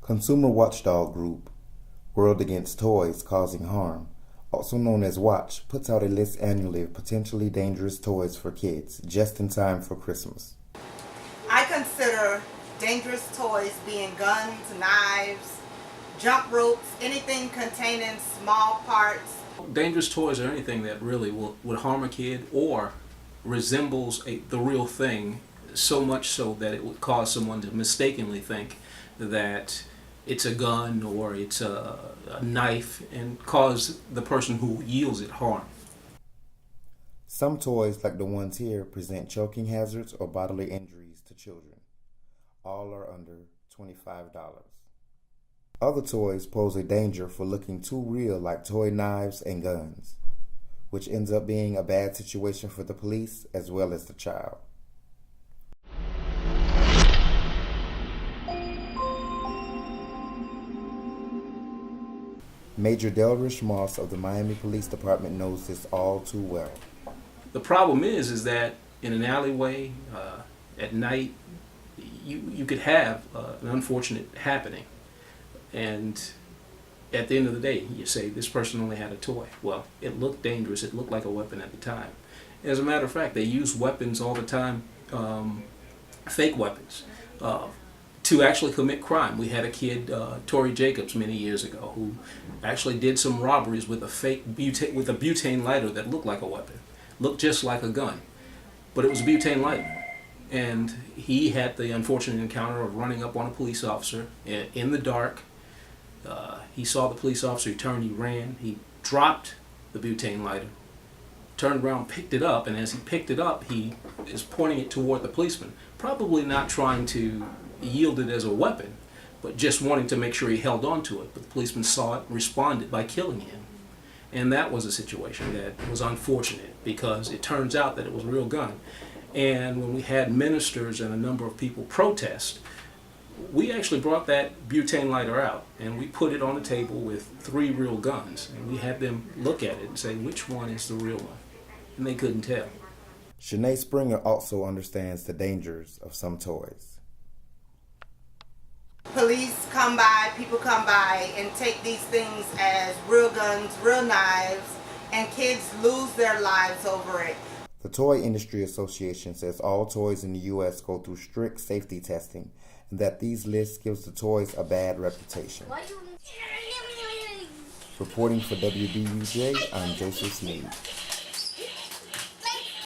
Consumer watchdog group World Against Toys Causing Harm, also known as WATCH, puts out a list annually of potentially dangerous toys for kids, just in time for Christmas. I consider dangerous toys being guns, knives, jump ropes, anything containing small parts. Dangerous toys are anything that really would harm a kid or resembles the real thing, so much so that it would cause someone to mistakenly think that it's a gun or it's a knife and cause the person who yields it harm. Some toys, like the ones here, present choking hazards or bodily injuries to children. All are under $25. Other toys pose a danger for looking too real, like toy knives and guns, which ends up being a bad situation for the police as well as the child. Major Delrish Moss of the Miami Police Department knows this all too well. The problem is that in an alleyway at night, you could have an unfortunate happening, and at the end of the day, you say this person only had a toy. Well, it looked dangerous. It looked like a weapon at the time. As a matter of fact, they use weapons all the time, fake weapons, to actually commit crime. We had a kid, Tory Jacobs, many years ago, who actually did some robberies with a fake butane lighter that looked like a weapon, looked just like a gun, but it was a butane lighter. And he had the unfortunate encounter of running up on a police officer in the dark. He saw the police officer, he turned, he ran, he dropped the butane lighter, turned around, picked it up, and as he picked it up, he is pointing it toward the policeman, probably not trying to yield it as a weapon, but just wanting to make sure he held on to it. But the policeman saw it and responded by killing him. And that was a situation that was unfortunate because it turns out that it was a real gun. And when we had ministers and a number of people protest, we actually brought that butane lighter out and we put it on the table with 3 real guns. And we had them look at it and say, which one is the real one? And they couldn't tell. Shanae Springer also understands the dangers of some toys. Police come by, people come by and take these things as real guns, real knives, and kids lose their lives over it. The Toy Industry Association says all toys in the U.S. go through strict safety testing and that these lists gives the toys a bad reputation. Reporting for WBUJ, I'm Joseph Sneed.